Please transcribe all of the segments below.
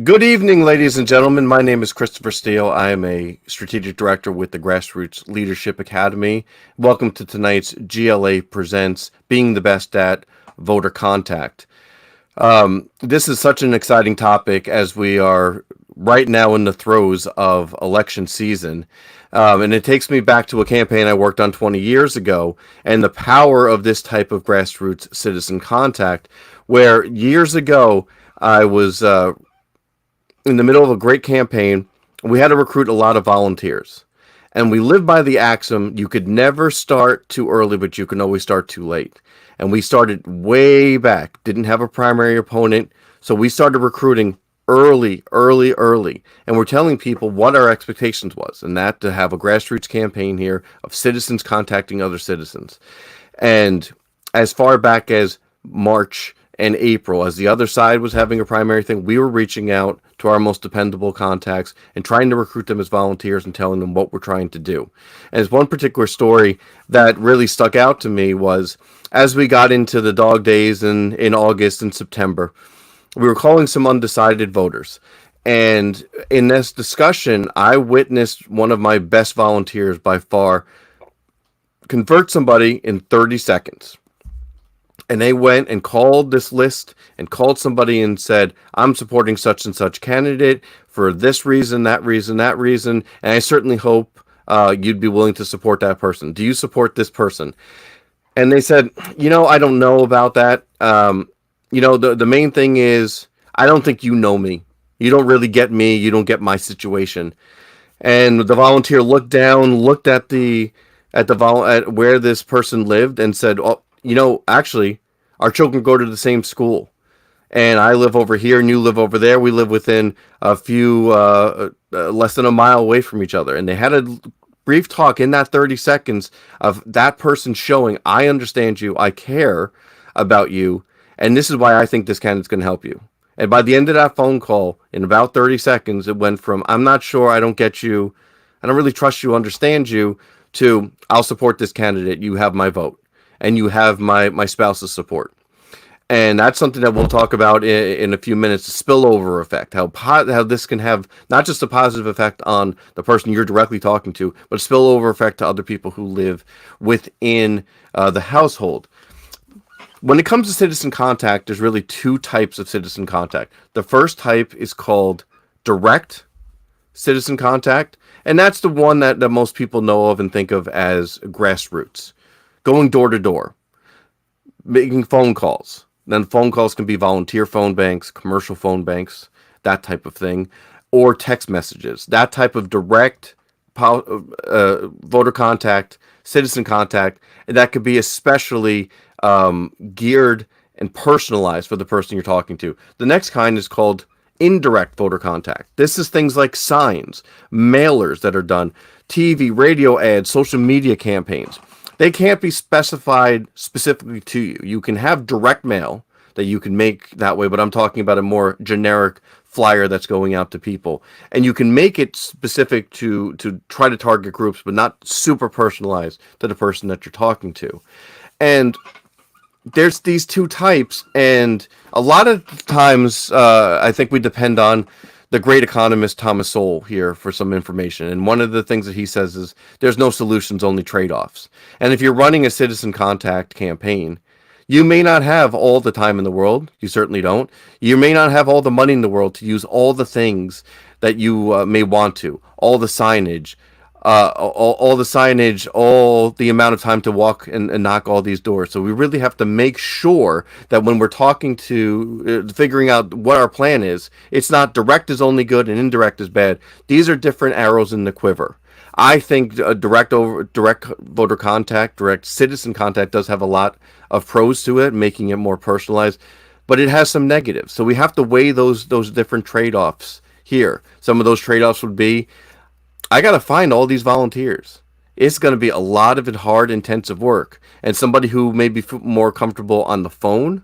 Good evening, ladies and gentlemen. My name is Christopher Steele. I am a strategic director with the Grassroots Leadership Academy. Welcome to tonight's GLA Presents Being the Best at Voter Contact. This is such an exciting topic as we are right now in the throes of election season. And it takes me back to a campaign I worked on 20 years ago and the power of this type of grassroots citizen contact, where years ago I was in the middle of a great campaign. We had to recruit a lot of volunteers. And we lived by the axiom you could never start too early, but you can always start too late. And we started way back, didn't have a primary opponent. So we started recruiting early. And we're telling people what our expectations was, and that to have a grassroots campaign here of citizens contacting other citizens. And as far back as March and April, as the other side was having a primary thing, we were reaching out to our most dependable contacts and trying to recruit them as volunteers and telling them what we're trying to do. And as one particular story that really stuck out to me was, as we got into the dog days in August and September, we were calling some undecided voters. And in this discussion, I witnessed one of my best volunteers by far convert somebody in 30 seconds. And they went and called this list and called somebody and said, I'm supporting such and such candidate for this reason, that reason, that reason. And I certainly hope you'd be willing to support that person. Do you support this person? And they said, I don't know about that. The main thing is, I don't think you know me. You don't really get me. You don't get my situation. And the volunteer looked down, looked at at where this person lived and said, oh, actually, our children go to the same school, and I live over here and you live over there. We live within a few, less than a mile away from each other. And they had a brief talk in that 30 seconds of that person showing, I understand you, I care about you, and this is why I think this candidate's going to help you. And by the end of that phone call, in about 30 seconds, it went from, I'm not sure, I don't get you, I don't really trust you, understand you, to, I'll support this candidate, you have my vote. And you have my spouse's support. And that's something that we'll talk about in a few minutes, the spillover effect, how this can have not just a positive effect on the person you're directly talking to, but a spillover effect to other people who live within the household. When it comes to citizen contact, there's really two types of citizen contact. The first type is called direct citizen contact, and that's the one that most people know of and think of as grassroots. Going door to door, making phone calls. Then phone calls can be volunteer phone banks, commercial phone banks, that type of thing, or text messages. That type of direct voter contact, citizen contact, and that could be especially geared and personalized for the person you're talking to. The next kind is called indirect voter contact. This is things like signs, mailers that are done, TV, radio ads, social media campaigns. They can't be specified specifically to you. You can have direct mail that you can make that way, but I'm talking about a more generic flyer that's going out to people. And you can make it specific to try to target groups, but not super personalized to the person that you're talking to. And there's these two types, and a lot of times I think we depend on the great economist Thomas Sowell here for some information. And one of the things that he says is there's no solutions, only trade-offs. And if you're running a citizen contact campaign, you may not have all the time in the world. You certainly don't. You may not have all the money in the world to use all the things that you may want to, all the signage, all the amount of time to walk and knock all these doors. So we really have to make sure that when we're talking to figuring out what our plan is, it's not direct is only good and indirect is bad. These are different arrows in the quiver. I think direct voter contact, direct citizen contact does have a lot of pros to it, making it more personalized, but it has some negatives. So we have to weigh those different trade-offs here. Some of those trade-offs would be, I got to find all these volunteers. It's going to be a lot of hard, intensive work. And somebody who may be more comfortable on the phone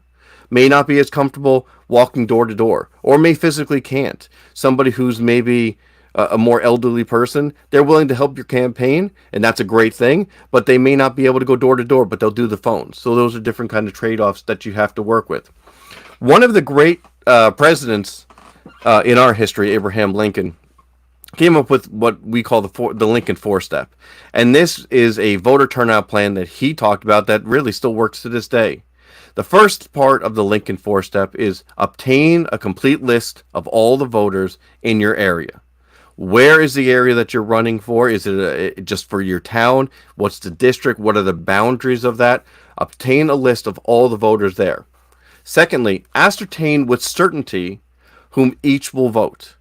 may not be as comfortable walking door to door, or may physically can't. Somebody who's maybe a more elderly person, they're willing to help your campaign, and that's a great thing, but they may not be able to go door to door, but they'll do the phone. So those are different kind of trade-offs that you have to work with. One of the great presidents in our history, Abraham Lincoln, came up with what we call the Lincoln Four Step. And this is a voter turnout plan that he talked about that really still works to this day. The first part of the Lincoln Four Step is obtain a complete list of all the voters in your area. Where is the area that you're running for? Is it just for your town? What's the district? What are the boundaries of that? Obtain a list of all the voters there. Secondly, ascertain with certainty whom each will vote.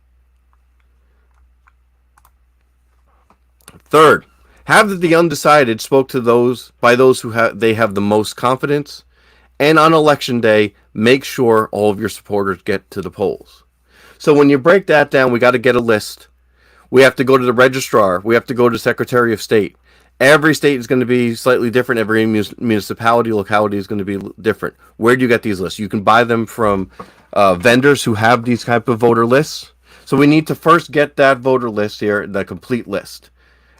Third, have the undecided spoke to those who they have the most confidence, and on election day, make sure all of your supporters get to the polls. So when you break that down, we got to get a list. We have to go to the registrar. We have to go to Secretary of State. Every state is going to be slightly different. Every municipality, locality is going to be different. Where do you get these lists? You can buy them from vendors who have these type of voter lists. So we need to first get that voter list here, the complete list.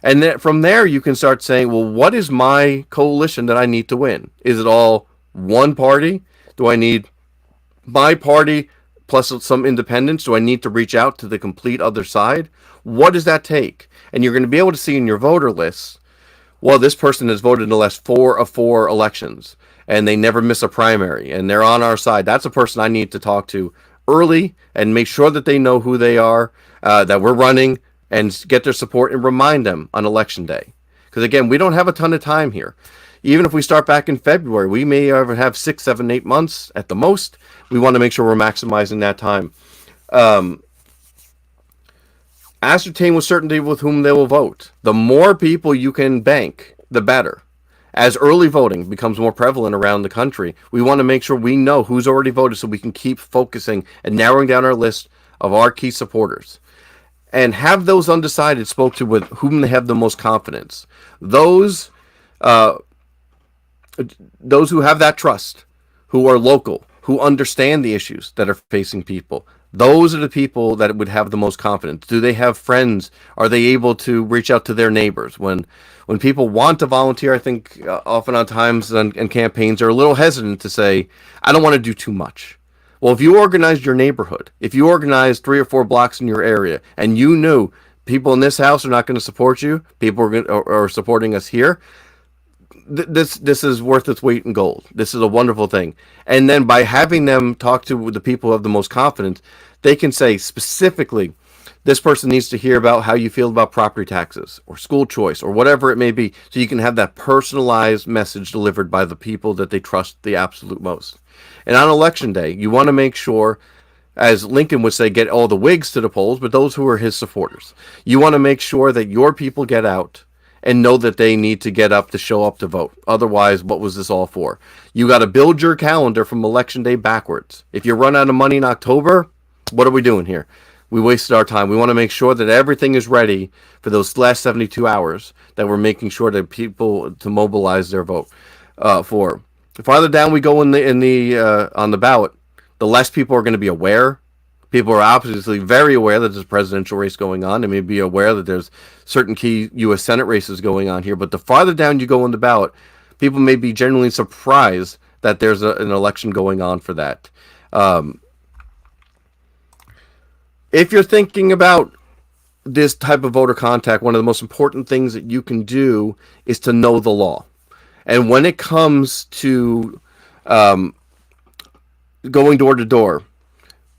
And then from there, you can start saying, well, what is my coalition that I need to win? Is it all one party? Do I need my party plus some independents? Do I need to reach out to the complete other side? What does that take? And you're going to be able to see in your voter lists, well, this person has voted in the last 4 of 4 elections, and they never miss a primary, and they're on our side. That's a person I need to talk to early and make sure that they know who they are, that we're running, and get their support and remind them on election day. Because again, we don't have a ton of time here. Even if we start back in February, we may ever have 6, 7, 8 months at the most. We want to make sure we're maximizing that time. Ascertain with certainty with whom they will vote. The more people you can bank, the better. As early voting becomes more prevalent around the country, we want to make sure we know who's already voted so we can keep focusing and narrowing down our list of our key supporters. And have those undecided spoke to with whom they have the most confidence. Those who have that trust, who are local, who understand the issues that are facing people. Those are the people that would have the most confidence. Do they have friends? Are they able to reach out to their neighbors? When people want to volunteer, I think often on times and campaigns are a little hesitant to say, I don't want to do too much. Well, if you organized your neighborhood, if you organized 3 or 4 blocks in your area, and you knew people in this house are not going to support you, people are supporting us here, this is worth its weight in gold. This is a wonderful thing. And then by having them talk to the people who have the most confidence, they can say specifically, this person needs to hear about how you feel about property taxes or school choice or whatever it may be. So you can have that personalized message delivered by the people that they trust the absolute most. And on election day, you want to make sure, as Lincoln would say, get all the Whigs to the polls, but those who are his supporters. You want to make sure that your people get out and know that they need to get up to show up to vote. Otherwise, what was this all for? You got to build your calendar from election day backwards. If you run out of money in October, what are we doing here? We wasted our time. We want to make sure that everything is ready for those last 72 hours, that we're making sure that people to mobilize their vote for. The farther down we go on the ballot, the less people are going to be aware. People are obviously very aware that there's a presidential race going on. They may be aware that there's certain key U.S. Senate races going on here. But the farther down you go on the ballot, people may be genuinely surprised that there's an election going on for that. If you're thinking about this type of voter contact, one of the most important things that you can do is to know the law. And when it comes to going door to door,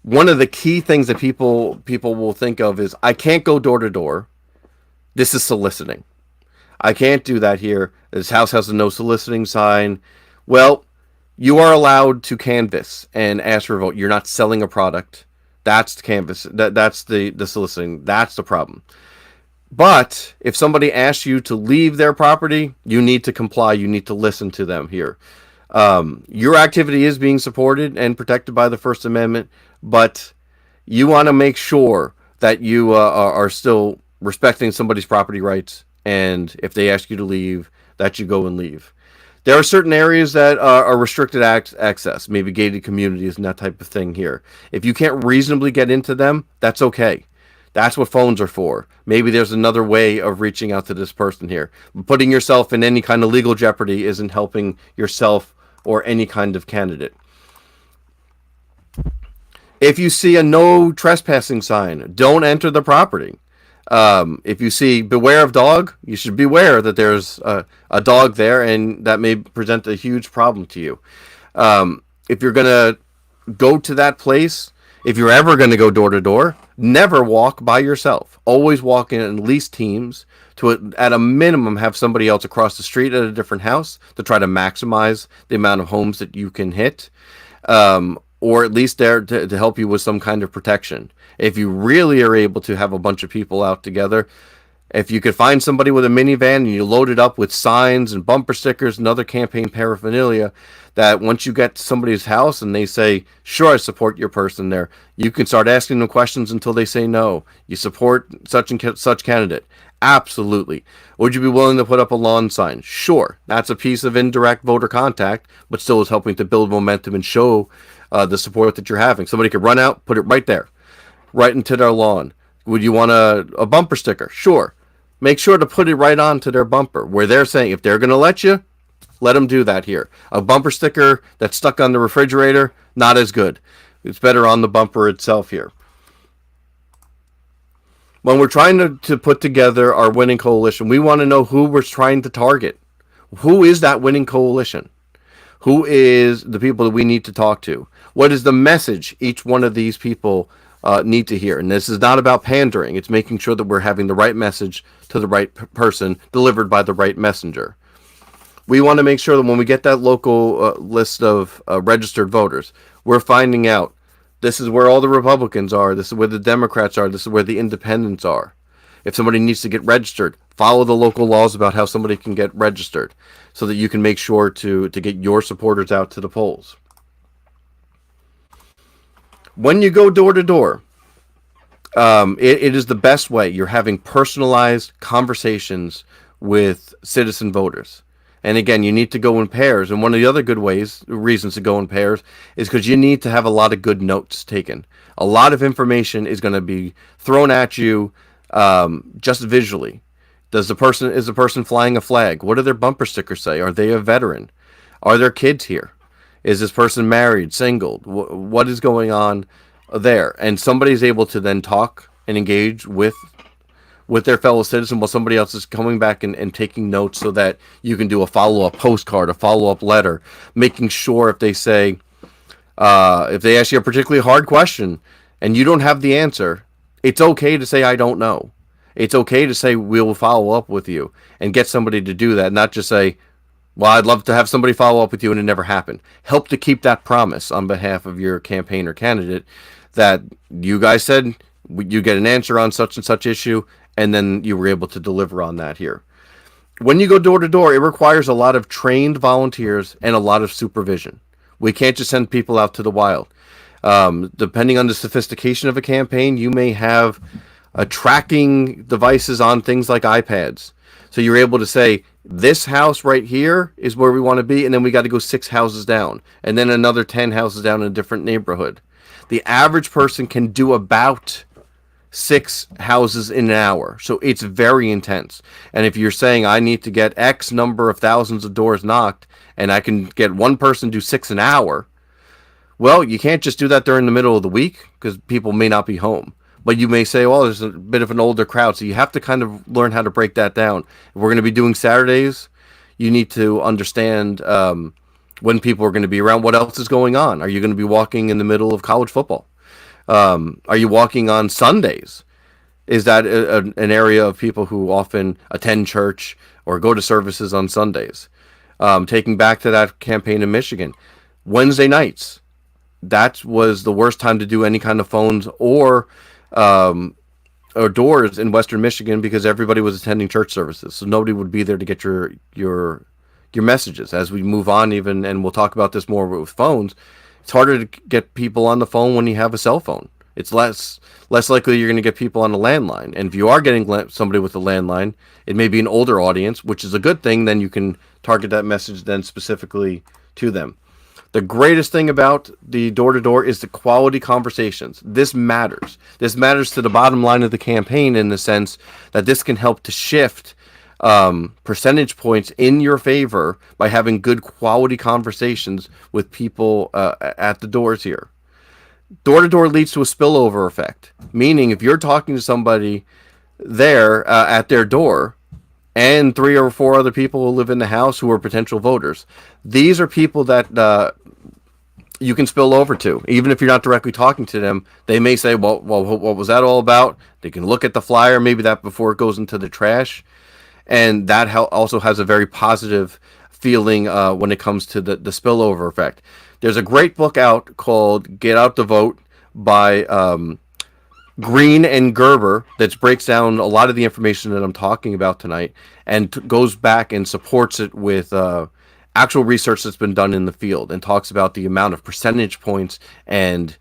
one of the key things that people will think of is, I can't go door to door. This is soliciting. I can't do that here. This house has a no soliciting sign. Well, you are allowed to canvass and ask for a vote. You're not selling a product. That's the canvas. That's the soliciting. That's the problem. But if somebody asks you to leave their property, you need to comply. You need to listen to them here. Your activity is being supported and protected by the First Amendment, but you want to make sure that you are still respecting somebody's property rights. And if they ask you to leave, that you go and leave. There are certain areas that are restricted access, maybe gated communities and that type of thing here. If you can't reasonably get into them, that's okay. That's what phones are for. Maybe there's another way of reaching out to this person here. Putting yourself in any kind of legal jeopardy isn't helping yourself or any kind of candidate. If you see a no trespassing sign, don't enter the property. If you see beware of dog, you should beware that there's a dog there and that may present a huge problem to you. If you're going to go to that place, if you're ever going to go door to door, never walk by yourself. Always walk in at least teams to, at a minimum, have somebody else across the street at a different house to try to maximize the amount of homes that you can hit. Or at least there to help you with some kind of protection. If you really are able to have a bunch of people out together, if you could find somebody with a minivan and you load it up with signs and bumper stickers and other campaign paraphernalia, that once you get to somebody's house and they say, sure, I support your person there, you can start asking them questions until they say no. You support such and such candidate. Absolutely. Would you be willing to put up a lawn sign? Sure. That's a piece of indirect voter contact, but still is helping to build momentum and show the support that you're having. Somebody could run out, put it right there, right into their lawn. Would you want a bumper sticker? Sure. Make sure to put it right onto their bumper where they're saying if they're going to let you, let them do that here. A bumper sticker that's stuck on the refrigerator, not as good. It's better on the bumper itself here. When we're trying to put together our winning coalition, we want to know who we're trying to target. Who is that winning coalition? Who is the people that we need to talk to? What is the message each one of these people need to hear? And this is not about pandering. It's making sure that we're having the right message to the right person delivered by the right messenger. We want to make sure that when we get that local list of registered voters, we're finding out this is where all the Republicans are, this is where the Democrats are, this is where the independents are. If somebody needs to get registered, follow the local laws about how somebody can get registered so that you can make sure to get your supporters out to the polls. When you go door to door, it is the best way. You're having personalized conversations with citizen voters. And again, you need to go in pairs. And one of the other good reasons to go in pairs is because you need to have a lot of good notes taken. A lot of information is going to be thrown at you just visually. Is the person flying a flag? What do their bumper stickers say? Are they a veteran? Are there kids here? Is this person married, single? What is going on there? And somebody's able to then talk and engage with their fellow citizen while somebody else is coming back and taking notes so that you can do a follow-up postcard, a follow-up letter, making sure if they say, if they ask you a particularly hard question and you don't have the answer, it's okay to say, I don't know. It's okay to say, we'll follow up with you and get somebody to do that, not just say, well, I'd love to have somebody follow up with you and it never happened. Help to keep that promise on behalf of your campaign or candidate that you guys said you get an answer on such and such issue, and then you were able to deliver on that here. When you go door to door, it requires a lot of trained volunteers and a lot of supervision. We can't just send people out to the wild. Depending on the sophistication of a campaign, you may have tracking devices on things like iPads. So you're able to say, this house right here is where we want to be, and then we got to go 6 houses down, and then another 10 houses down in a different neighborhood. The average person can do about 6 houses in an hour. So it's very intense. And if you're saying I need to get X number of thousands of doors knocked and I can get one person do 6 an hour, well, you can't just do that during the middle of the week because people may not be home. But you may say, well, there's a bit of an older crowd. So you have to kind of learn how to break that down. If we're going to be doing Saturdays, you need to understand when people are going to be around. What else is going on? Are you going to be walking in the middle of college football? Are you walking on Sundays? Is that an area of people who often attend church or go to services on Sundays? Taking back to that campaign in Michigan, Wednesday nights, that was the worst time to do any kind of phones or doors in Western Michigan because everybody was attending church services. So nobody would be there to get your messages. As we move on even, and we'll talk about this more with phones, it's harder to get people on the phone when you have a cell phone. It's less likely you're going to get people on a landline. And if you are getting somebody with a landline, it may be an older audience, which is a good thing. Then you can target that message then specifically to them. The greatest thing about the door-to-door is the quality conversations. This matters. This matters to the bottom line of the campaign in the sense that this can help to shift percentage points in your favor by having good quality conversations with people at the doors here. Door to door leads to a spillover effect, meaning if you're talking to somebody there at their door, and three or four other people who live in the house who are potential voters, these are people that you can spill over to. Even if you're not directly talking to them, they may say, well, what was that all about? They can look at the flyer, maybe that before it goes into the trash. And that also has a very positive feeling when it comes to the spillover effect. There's a great book out called Get Out the Vote by Green and Gerber that breaks down a lot of the information that I'm talking about tonight and goes back and supports it with actual research that's been done in the field and talks about the amount of percentage points and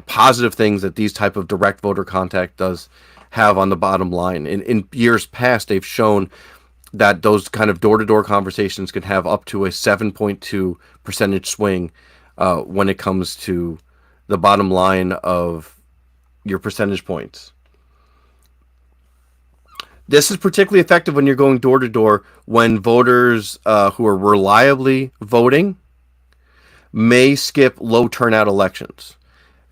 positive things that these type of direct voter contact does have on the bottom line. In years past, they've shown that those kind of door-to-door conversations can have up to a 7.2 percentage swing when it comes to the bottom line of your percentage points. This is particularly effective when you're going door to door when voters who are reliably voting may skip low turnout elections.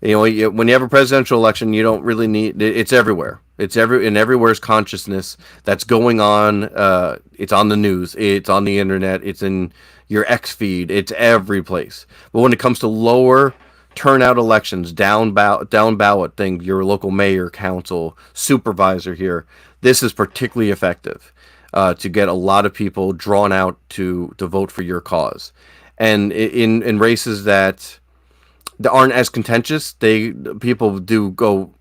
You know, when you have a presidential election, you don't really need it's everywhere. It's in everywhere's consciousness that's going on. It's on the news. It's on the internet. It's in your X feed. It's every place. But when it comes to lower turnout elections, down ballot thing, your local mayor, council, supervisor here, this is particularly effective to get a lot of people drawn out to vote for your cause. And in races that aren't as contentious, people do go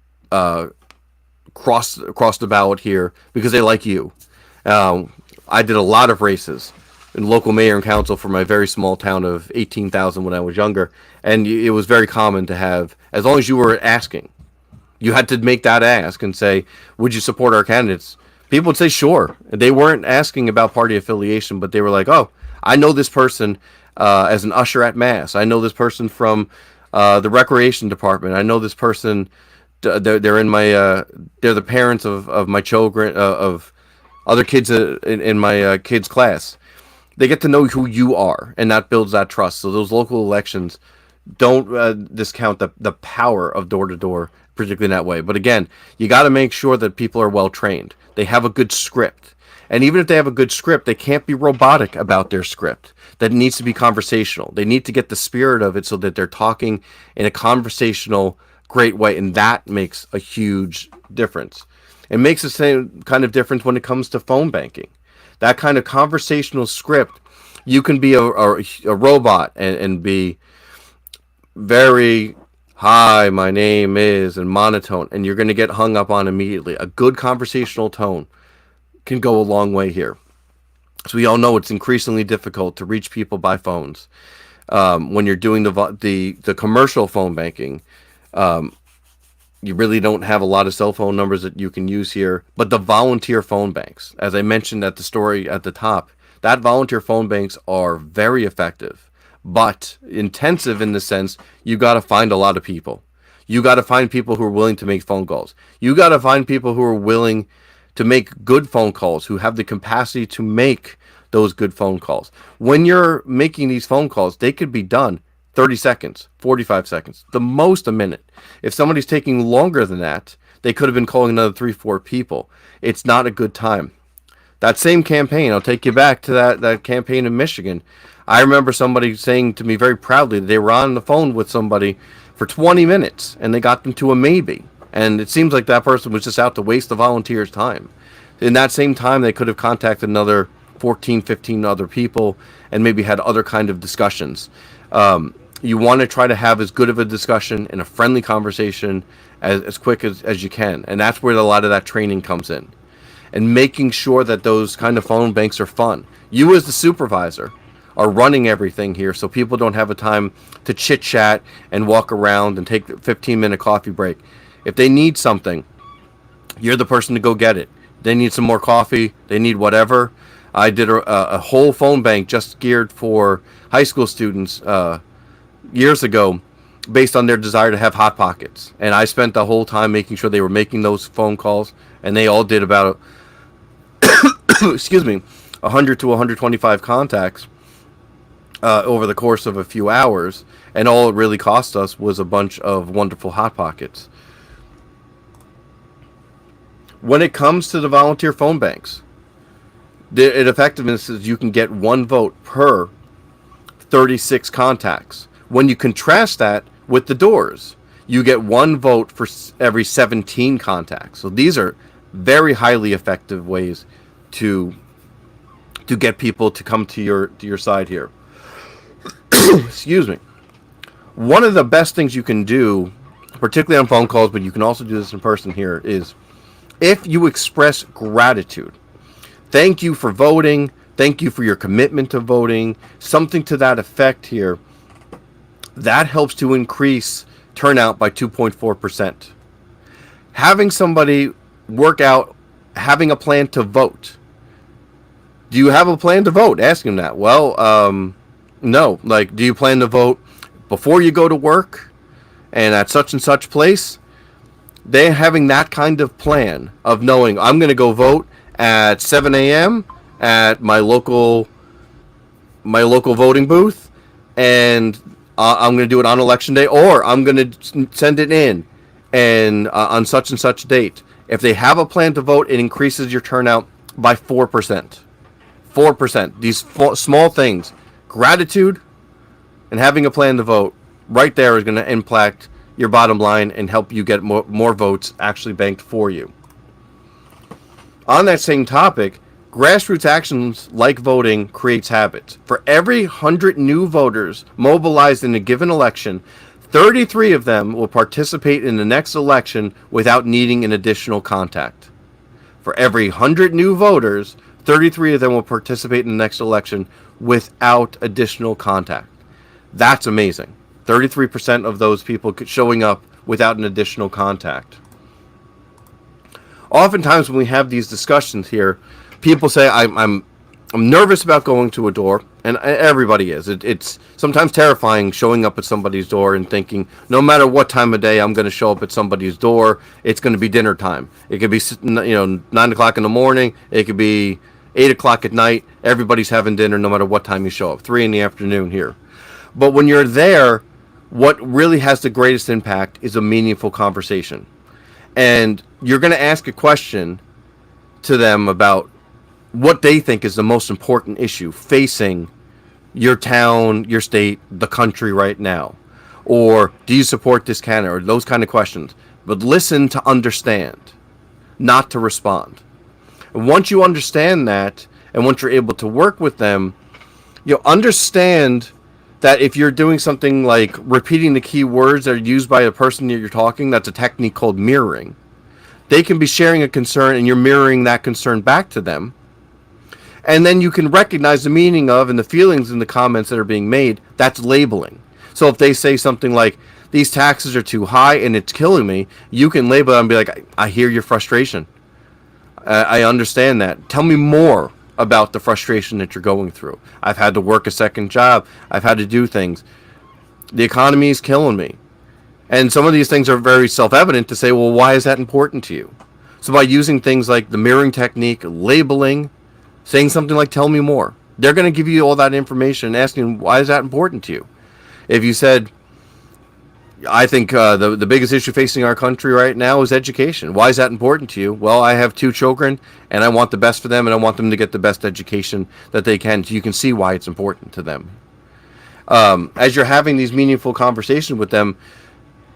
cross the ballot here because they like you. I did a lot of races in local mayor and council for my very small town of 18,000 when I was younger, and it was very common to have, as long as you were asking, you had to make that ask and say, would you support our candidates? People would say sure. They weren't asking about party affiliation, but they were like, oh, I know this person as an usher at mass. I know this person from the recreation department. I know this person. They're in my. They're the parents of my children, of other kids in my kids' class. They get to know who you are, and that builds that trust. So those local elections don't discount the power of door to door, particularly in that way. But again, you got to make sure that people are well trained. They have a good script. And even if they have a good script, they can't be robotic about their script. That needs to be conversational. They need to get the spirit of it so that they're talking in a conversational, great way. And that makes a huge difference. It makes the same kind of difference when it comes to phone banking. That kind of conversational script, you can be a robot and be very, hi, my name is, and monotone, and you're going to get hung up on immediately. A good conversational tone can go a long way here. So we all know it's increasingly difficult to reach people by phones. When you're doing the commercial phone banking, you really don't have a lot of cell phone numbers that you can use here. But the volunteer phone banks, as I mentioned at the story at the top, that volunteer phone banks are very effective, but intensive in the sense you got to find a lot of people. You got to find people who are willing to make phone calls. You got to find people who are willing to make good phone calls, who have the capacity to make those good phone calls. When you're making these phone calls, they could be done 30 seconds, 45 seconds, the most a minute. If somebody's taking longer than that, they could have been calling another 3-4 people. It's not a good time. That same campaign, I'll take you back to that campaign in Michigan. I remember somebody saying to me very proudly that they were on the phone with somebody for 20 minutes and they got them to a maybe. And it seems like that person was just out to waste the volunteer's time. In that same time, they could have contacted another 14, 15 other people and maybe had other kind of discussions. You want to try to have as good of a discussion and a friendly conversation as quick as you can. And that's where a lot of that training comes in. And making sure that those kind of phone banks are fun. You as the supervisor are running everything here so people don't have a time to chit chat and walk around and take a 15-minute coffee break. If they need something, you're the person to go get it. They need some more coffee. They need whatever. I did a whole phone bank just geared for high school students years ago based on their desire to have Hot Pockets. And I spent the whole time making sure they were making those phone calls. And they all did about, 100 to 125 contacts. over the course of a few hours, and all it really cost us was a bunch of wonderful Hot Pockets. When it comes to the volunteer phone banks, the effectiveness is you can get one vote per 36 contacts. When you contrast that with the doors, you get one vote for every 17 contacts. So these are very highly effective ways to get people to come to your side here. Excuse me. One of the best things you can do, particularly on phone calls, but you can also do this in person here, is if you express gratitude. Thank you for voting. Thank you for your commitment to voting. Something to that effect here. That helps to increase turnout by 2.4%. Having somebody work out having a plan to vote. Do you have a plan to vote? Asking them that. Well, no. Like, do you plan to vote before you go to work and at such and such place? They having that kind of plan of knowing I'm going to go vote at 7 a.m. at my local voting booth, and I'm going to do it on election day, or I'm going to send it in and on such and such date. If they have a plan to vote, it increases your turnout by 4%. 4%. These small things, gratitude and having a plan to vote, right there is going to impact your bottom line and help you get more votes actually banked for you. On that same topic, grassroots actions like voting creates habits. For every 100 new voters mobilized in a given election, 33 of them will participate in the next election without needing an additional contact. For every 100 new voters, 33 of them will participate in the next election without additional contact. That's amazing. 33% of those people showing up without an additional contact. Oftentimes when we have these discussions here, people say, I'm nervous about going to a door, and everybody is. It's sometimes terrifying showing up at somebody's door and thinking, no matter what time of day I'm going to show up at somebody's door, it's going to be dinner time. It could be 9 o'clock in the morning. It could be 8 o'clock at night. Everybody's having dinner no matter what time you show up. 3 in the afternoon here. But when you're there, what really has the greatest impact is a meaningful conversation. And you're going to ask a question to them about what they think is the most important issue facing your town, your state, the country right now. Or do you support this candidate? Or those kind of questions. But listen to understand, not to respond. And once you understand that, and once you're able to work with them, you'll understand that if you're doing something like repeating the key words that are used by the person that you're talking, that's a technique called mirroring. They can be sharing a concern and you're mirroring that concern back to them. And then you can recognize the meaning of and the feelings in the comments that are being made. That's labeling. So if they say something like, these taxes are too high and it's killing me, you can label it and be like, I hear your frustration. I understand that. Tell me more about the frustration that you're going through. I've had to work a second job. I've had to do things. The economy is killing me. And some of these things are very self-evident to say, well, why is that important to you? So by using things like the mirroring technique, labeling, saying something like, tell me more, they're going to give you all that information and asking, why is that important to you? If you said, I think the biggest issue facing our country right now is education. Why is that important to you? Well, I have 2 children, and I want the best for them, and I want them to get the best education that they can. So you can see why it's important to them. As you're having these meaningful conversations with them,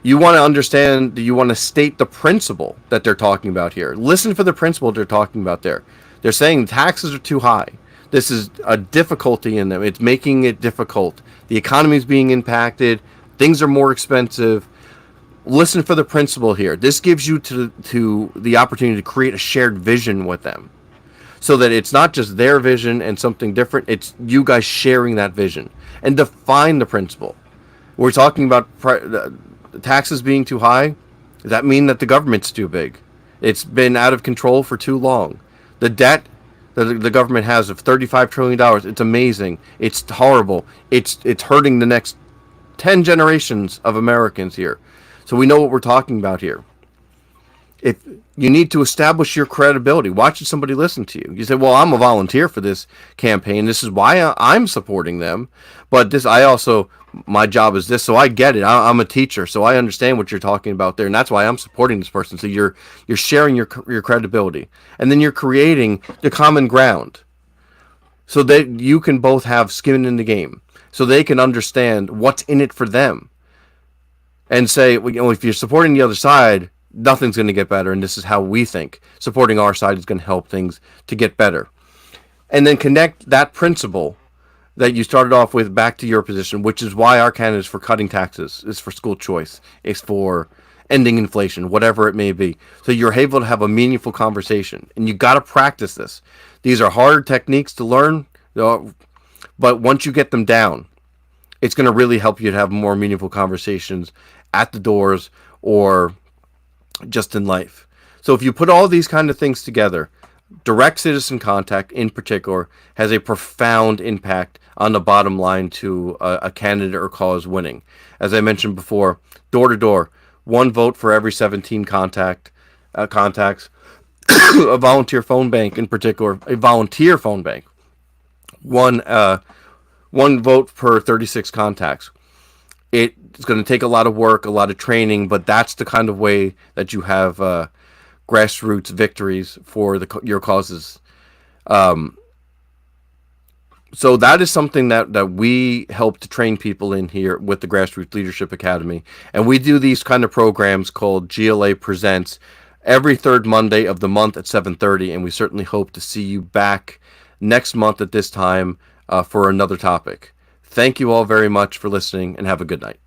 you want to understand, you want to state the principle that they're talking about here. Listen for the principle they're talking about there. They're saying taxes are too high. This is a difficulty in them. It's making it difficult. The economy is being impacted. Things are more expensive. Listen for the principle here. This gives you to the opportunity to create a shared vision with them, so that it's not just their vision and something different. It's you guys sharing that vision, and define the principle. We're talking about taxes being too high. Does that mean that the government's too big? It's been out of control for too long. The debt that the government has of $35 trillion, it's amazing. It's horrible. It's hurting the next 10 generations of Americans here. So we know what we're talking about here. if you need to establish your credibility, why should somebody listen to you? You say, well, I'm a volunteer for this campaign. This is why I'm supporting them. But my job is this. So I get it. I'm a teacher. So I understand what you're talking about there. And that's why I'm supporting this person. So you're sharing your credibility. And then you're creating the common ground so that you can both have skin in the game. So they can understand what's in it for them. And say, if you're supporting the other side, nothing's going to get better, and this is how we think. Supporting our side is going to help things to get better. And then connect that principle that you started off with back to your position, which is why our candidate is for cutting taxes, is for school choice, is for ending inflation, whatever it may be. So you're able to have a meaningful conversation, and you got to practice this. These are hard techniques to learn, but once you get them down, it's going to really help you to have more meaningful conversations at the doors or just in life. So if you put all these kind of things together, direct citizen contact in particular has a profound impact on the bottom line to a candidate or cause winning. As I mentioned before, door to door, 1 vote for every 17 contacts. A volunteer phone bank in particular, a volunteer phone bank, one vote per 36 contacts. It's going to take a lot of work, a lot of training, but that's the kind of way that you have grassroots victories for your causes. So that is something that we help to train people in here with the Grassroots Leadership Academy. And we do these kind of programs called GLA Presents every third Monday of the month at 7:30. And we certainly hope to see you back next month at this time for another topic. Thank you all very much for listening, and have a good night.